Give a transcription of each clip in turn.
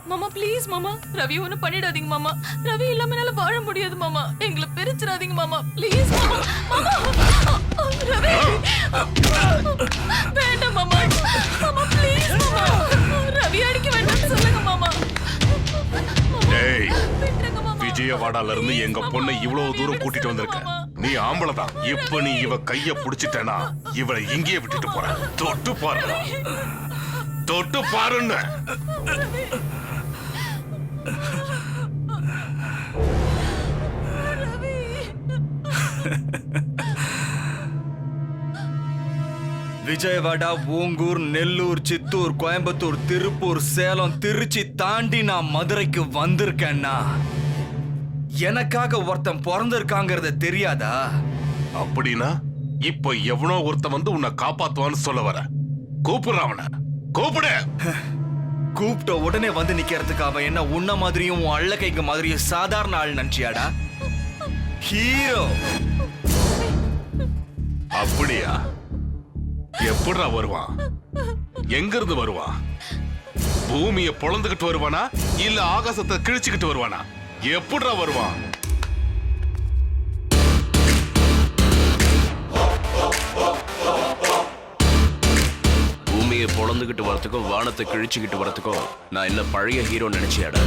மாமா ப்ளீஸ் மாமா, ரவி ஒன்னும் பண்ணிடாதீங்க மாமா. ரவி இல்லாம என்னால வாழ முடியாது மாமா. எங்களை பிரிச்சிடாதீங்க மாமா ப்ளீஸ் மாமா. மாமா ரவி வேண்டாம் மாமா. மாமா ப்ளீஸ் மாமா, ரவி அடிக்க வேண்டாம்னு சொல்லுங்க மாமா. டேய், விஜயவாடால இருந்து எங்க பொண்ணை இவ்வளவு தூரம் கூட்டிட்டு வந்திருக்க. நீ ஆம்பளதான். இப்ப நீ இவ கைய புடிச்சிட்டனா இவளை இங்கேயே விட்டுட்டு போற. தொட்டு பாரு, தொட்டு பாருன்னு. விஜயவாடா, ஓங்கூர், நெல்லூர், சித்தூர், கோயம்புத்தூர், திருப்பூர், சேலம், திருச்சி தாண்டி நான் மதுரைக்கு வந்திருக்கேன்னா எனக்காக ஒருத்தன் பிறந்திருக்காங்கிறது தெரியாதா? அப்படின்னா இப்ப எவனோ ஒருத்தன் வந்து உன்னை காப்பாத்துவான்னு சொல்ல வர. கூப்பிடுற அவன, கூப்பிடு. கூப்பிட்ட உடனே வந்து நிக்கிறதுக்கு அவன் என்ன உன்ன மாதிரியும் உன் அள்ளக்கைக்கு மாதிரியும் சாதாரண ஆள் நினைச்சியாடா? ஹீரோ. அப்படியா? எப்படிடா வருவான்? எங்க இருந்து வருவான்? பூமியை பொளந்துகிட்டு வருவானா இல்ல ஆகாசத்தை கிழிச்சுக்கிட்டு வருவானா? எப்படிடா வருவான்? பூமியை பொளந்துகிட்டு வரத்துக்கும் வானத்தை கிழிச்சுக்கிட்டு வரத்துக்கும் நான் என்ன பழைய ஹீரோ நினைச்சியாடா?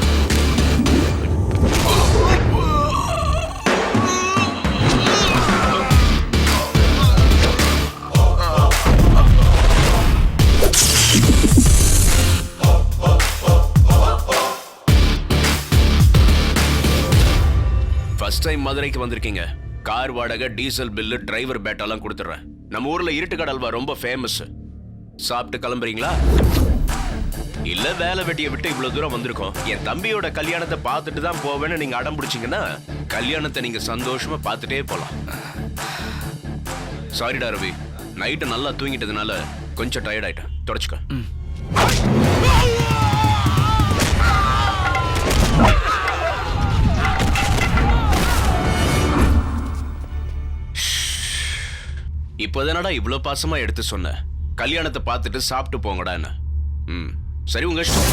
ஃபர்ஸ்ட் டைம் மதுரைக்கு வந்திருக்கீங்க. கார் வாடகை, டீசல் பில்லு, டிரைவர் பேட்டெல்லாம் கொடுத்துட்றேன். நம்ம ஊர்ல இருட்டுக்கடை அல்வா ரொம்ப ஃபேமஸ். சாப்பிட்டு கிளம்புறீங்களா? இல்ல வேலை வெட்டியை விட்டு இவ்வளவு தூரம் வந்திருக்கோம், என் தம்பியோட கல்யாணத்தை பார்த்துட்டு தான் போவேன்னு நீங்க அடம் பிடிச்சீங்கன்னா கல்யாணத்தை நீங்க சந்தோஷமா பார்த்துட்டே போலாம். சாரிடா ரவி, நைட்டு நல்லா தூங்கிட்டதுனால கொஞ்சம் டயர்ட் ஆயிட்டேன். தொடச்சுக்க. இப்போதானடா இவ்வளோ பாசமா எடுத்து சொன்ன. கல்யாணத்தை பார்த்துட்டு சாப்பிட்டு போங்கடா என்ன. சரி, உங்க இஷ்டம்.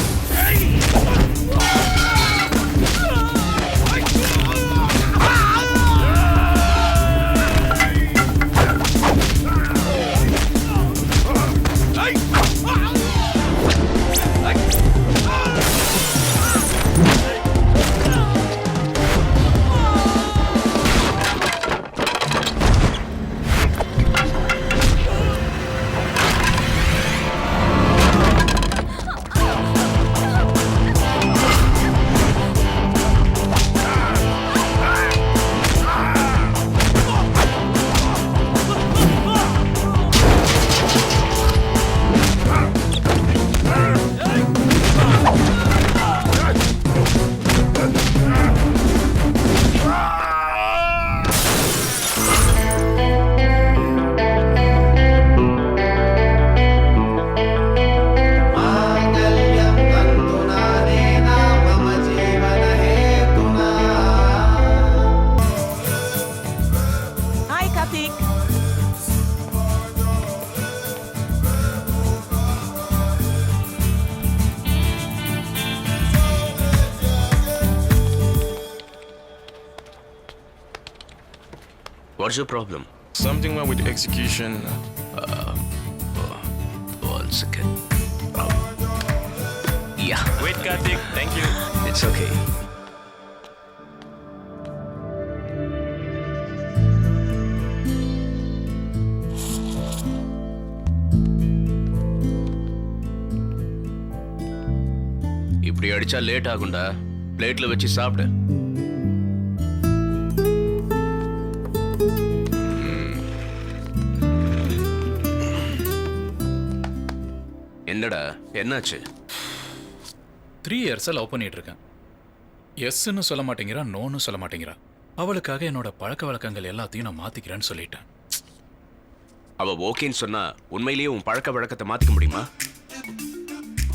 What's your problem? Something wrong with the execution. One second. Yeah. Wait, Karthik. Thank you. It's okay. இப்படி அடிச்சா லேட் ஆகும்டா. பிளேட்ல வச்சு சாப்பிடு. என்னடா என்னாச்சு? 3 இயர்ஸா லவ் பண்ணிட்டு இருக்கேன். எஸ்ன்னு சொல்ல மாட்டேங்கிறா, நோன்னு சொல்ல மாட்டேங்கிறா. அவளுக்காக என்னோட பழக்க வழக்கங்கள் எல்லாத்தையும் நான் மாத்திக்கிறேன்னு சொல்லிட்டேன். அவ ஓகேன்னு சொன்னா உண்மையிலேயே உன் பழக்க வழக்கத்தை மாத்திக்க முடியுமா?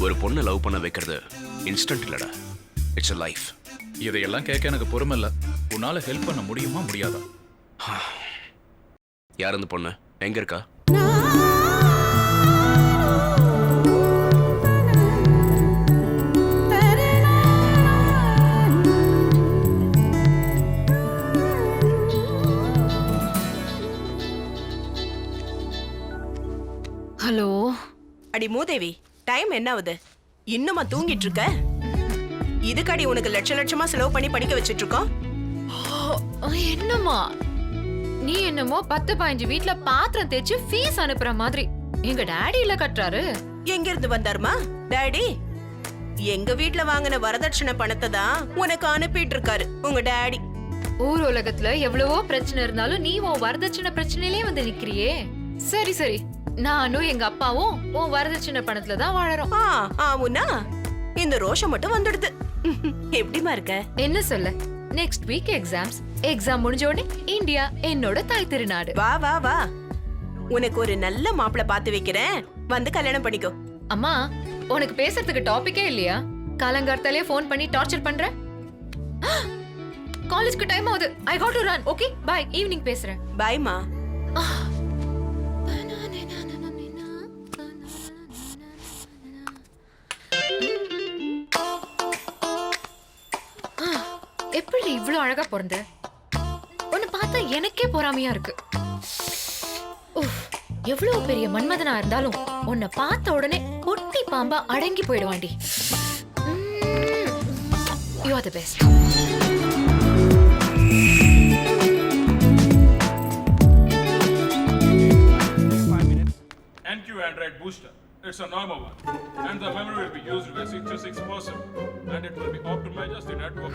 ஒரு பொண்ணை லவ் பண்ண வைக்கிறது இன்ஸ்டன்ட் இல்லடா, இட்ஸ் a லைஃப். இதையெல்லாம் கேட்க எனக்கு பொறுமை இல்லை. உன்னால ஹெல்ப் பண்ண முடியுமா முடியாதா? யார் அந்த பொண்ணு? எங்க இருக்கா? அடி மூதேவி, டைம் என்ன ஆகுது? இன்னுமா தூங்கிட்டு இருக்க? இதுக்கடி உனக்கு லட்சமா செலவு பண்ணி படிக்க வச்சிட்டு இருக்கோம். என்னம்மா நீ என்னமோ 10-15 வீட்ல பாத்திரம் தேய்ச்சு ஃபீஸ் அனுப்புற மாதிரி எங்க டாடி இல்ல கட்டுறாரு. எங்க இருந்து வந்தாருமா டாடி? எங்க வீட்ல வாங்கின வரதட்சணை பணத்தை தான் உனக்கு அனுப்பிட்டு இருக்காரு உங்க டாடி. ஊர் உலகத்துல எவ்வளவோ பிரச்சனை இருந்தாலும் நீ உன் வரதட்சணை பிரச்சனையிலே வந்து நிக்கிறியே. சரி சரி, நானும் எங்க அப்பாவும் உன் வரதட்சணை பணத்துல தான் வாழறோம். ஆவுனா இந்த ரோஷம் மட்டும் வந்துடுது. எப்படிமா இருக்க? என்ன சொல்ல, நெக்ஸ்ட் வீக் எக்ஸாம் முடிஞ்ச உடனே இந்தியா என்னோட தாய் திருநாடு. வா வா வா, உனக்கு ஒரு நல்ல மாப்பிள்ளை பார்த்து வைக்கிறேன், வந்து கல்யாணம் பண்ணிக்கோ. அம்மா, உனக்கு பேசுறதுக்கு டாபிக்கே இல்லையா? காலங்கார்த்தாலே ஃபோன் பண்ணி டார்ச்சர் பண்ற. காலேஜ்க்கு டைம் ஆகுது. I got to run. Okay bye, evening பேசுறேன். பாய்மா. எப்படி இவ்ளோ அழகா பிறந்த? உன்னை பார்த்தா எனக்கே பொறாமையா இருக்கு. எவ்வளவு பெரிய மன்மதனா இருந்தாலும் உன்னை பார்த்த உடனே பொட்டி பாம்பா அடங்கி போயிடுவாண்டி. You are the best. NQ Android booster. It's a normal one, and the memory will be used by 66%, and it will be optimized as the network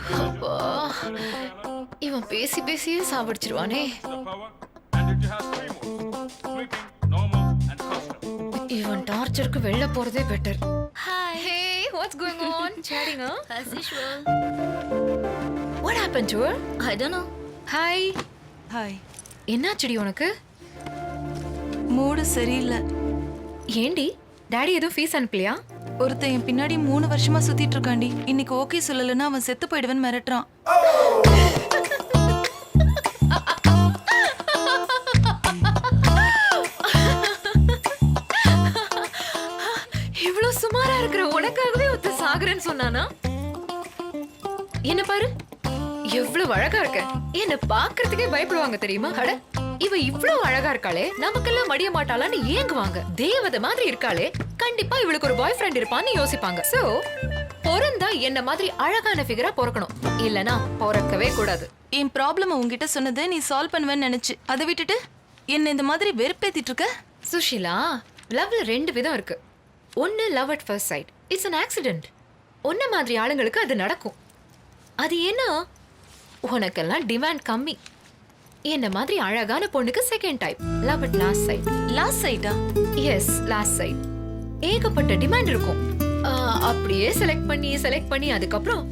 இவன் பேசி பேசியே சாவடிச்சிருவானே. the power, and it has 3 modes: sleeping, normal, and custom. இவன் டார்ச்சருக்கு வெளில போறதே better. Hi. Hey, what's going on? Chatting, huh? As usual. What happened to her? I don't know. Hi. Hi. என்னாச்சுடி உனக்கு? Mood சரியில்லை. ஏண்டி டாடி எதுவும் fees அனுப்பலையா? ஒருத்தன் என் பின்னாடி 3 வருஷமா சுத்திட்டு இருக்காண்டி. இன்னைக்கு ஓகே சொல்லலைன்னா அவன் செத்து போயிடுவேன்னு மிரட்டுறான். இவ்ளோ சுமாரா இருக்கிற உனக்காகவே ஒருத்த சாகுறேன்னு சொன்னானா? என்ன பாரு, எவ்வளவு அழகா இருக்க. என்ன பாக்குறதுக்கே பயப்படுவாங்க தெரியுமா? அட, இவ இவ்வளவு அழகா இருக்காளே, நமக்கெல்லாம் மடிய மாட்டாளான்னு ஏங்குவாங்க. தேவதை மாதிரி இருக்காளே, கண்டிப்பா இவளுக்கு ஒரு பாய் ஃப்ரெண்ட் இருப்பான்னு யோசிப்பாங்க. சோ பொறந்தா என்ன மாதிரி அழகான ஃபிகரா பொறக்கணும், இல்லனா பொறக்கவே கூடாது. என் ப்ராப்ளம் உன்கிட்ட சொன்னதை நீ சால்வ் பண்ணுவேன்னு நினைச்சு அதை விட்டுட்டு என்ன இந்த மாதிரி வெறுப்பேத்திட்டு இருக்க. சுஷிலா, லவ்ல 2 விதம் இருக்கு. ஒன்னு love at first sight, it's an accident. ஒன்ன மாதிரி ஆளுங்களுக்கு அது நடக்கும். அது ஏன்னா உனக்கெல்லாம் டிமாண்ட் கம்மி. என்ன மாதிரி அழகான பொண்ணுக்கு second type, love at last sight. Last சைட்டா? Yes, last sight. ஏகப்பட்ட டிமாண்ட் இருக்கும். அப்படியே செலக்ட் பண்ணி அதுக்கப்புறம்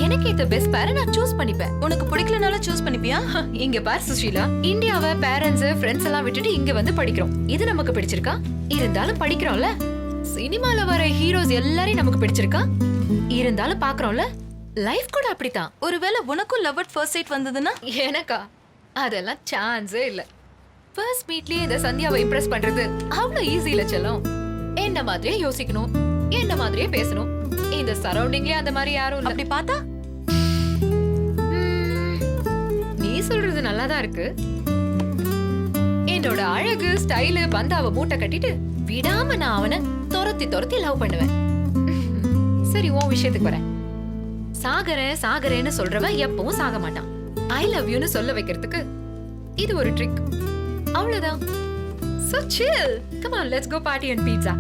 எனக்கு இந்த பெஸ்ட் பேரை நான் சூஸ் பண்ணிப்பேன். உனக்கு பிடிக்கலனால சூஸ் பண்ணிப்பியா? இங்க பார் சுஷீலா, இந்தியாவை பேரண்ட்ஸ் ஃப்ரெண்ட்ஸ் எல்லாம் விட்டுட்டு இங்க வந்து படிக்கிறோம். இது நமக்கு பிடிச்சிருக்கா? இருந்தாலும் படிக்கிறோம்ல. சினிமால வர ஹீரோஸ் எல்லாரையும் நமக்கு பிடிச்சிருக்கா? இருந்தாலும் பாக்குறோம்ல. லைஃப் கூட அப்படித்தான். ஒருவேளை உனக்கும் லவ் அட் ஃபர்ஸ்ட் சைட் வந்ததுன்னா? எனக்கா? அதெல்லாம் சான்ஸே இல்ல. ஃபர்ஸ்ட் மீட்லயே இந்த சந்தியாவை இம்ப்ரெஸ் பண்றது அவ்வளவு ஈஸி இல்ல செல்லம். என்ன மாதிரியே யோசிக்கணும், என்ன மாதிரியே பேசணும். இந்த சரௌண்டிங்லயே அந்த மாதிரி யாரும் இல்ல. அப்படி பார்த்தா நீ சொல்றது நல்லாதான் இருக்கு. என்னோட அழகு ஸ்டைலு பந்தாவை மூட்டை கட்டிட்டு விடாம நான் அவனை துரத்தி லவ் பண்ணுவேன். சரி, உன் விஷயத்துக்கு வரேன். சாகரேன்னு சொல்றவன் எப்பவும் சாக மாட்டான். ஐ லவ் யூன்னு சொல்ல வைக்கிறதுக்கு இது ஒரு ட்ரிக். அவ்வளவுதான். So chill. Come on, let's go party and pizza.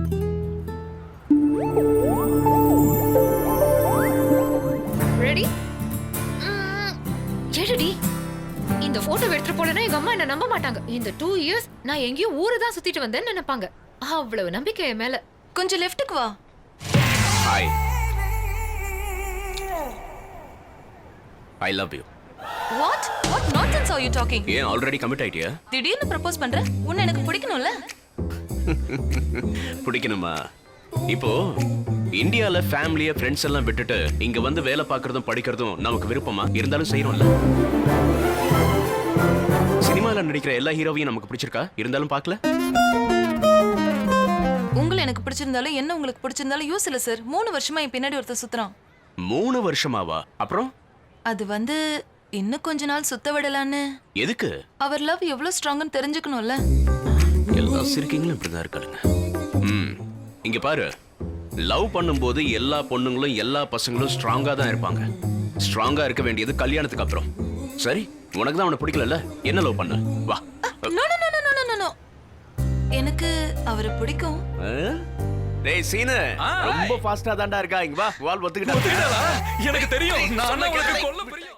Ready? எடுடி. இந்த போட்டோ எடுத்துட்டு போலனா எங்க அம்மா என்ன நம்ப மாட்டாங்க. இந்த 2 இயர்ஸ் நான் எங்கேயோ ஊரு தான் சுத்திட்டு வந்தேன்னு நினைப்பாங்க. அவ்வளவு நம்பிக்கை என் மேல. கொஞ்சம் லெஃப்ட்டுக்கு வா. Hi, I love you. What nonsense are you talking? ஏன் ஆல்ரெடி கமிட் ஆயிட்டியா? திடீர்னு ப்ரப்போஸ் பண்ற? உன்னை எனக்கு பிடிக்கணும்ல? பிடிக்கணுமா? இப்போ இந்தியால ஃபேமிலிய ஃப்ரெண்ட்ஸ் எல்லாம் விட்டுட்டு இங்க வந்து வேலை பார்க்கறதும் படிக்கிறதும் நமக்கு விருப்பமா? இருந்தாலும் செய்யறோம்ல. சினிமால நடிக்கிற எல்லா ஹீரோவையும் நமக்கு பிடிச்சிருக்கா? இருந்தாலும் பார்க்கல. உங்களை எனக்கு பிடிச்சிருந்தாலும் என்ன உங்களுக்கு பிடிச்சிருந்தாலும் யூஸ் இல்ல சார். 3 வருஷமா என் பின்னாடி ஒருத்தர் சுத்துறான். 3 வருஷமாவா? அப்புறம் அது வந்து இன்னும் கொஞ்ச நாள் சுத்த விடலான்னு. எதுக்கு? அவர் லவ் எவ்வளவு ஸ்ட்ராங்னு தெரிஞ்சுக்கணும்ல. எல்லா சிரிக்கீங்களும் இப்படிதான் இருக்காளுங்க. இங்க பாரு, லவ் பண்ணும்போது எல்லா பொண்ணுங்களும் எல்லா பசங்களும் ஸ்ட்ராங்கா தான் இருப்பாங்க. ஸ்ட்ராங்கா இருக்க வேண்டியது கல்யாணத்துக்கு அப்புறம். சரி, உனக்கு தான் அவனை பிடிக்கலல்ல, என்ன லவ் பண்ண? வா. No no no no no no எனக்கு அவரை பிடிக்கும். டேய் சீனு, ரொம்ப ஃபாஸ்டா தான்டா இருக்கா. இங்க வா, வால் ஒத்துக்கிட்டா. எனக்கு தெரியும் நான் உனக்கு கொல்ல பிரியம்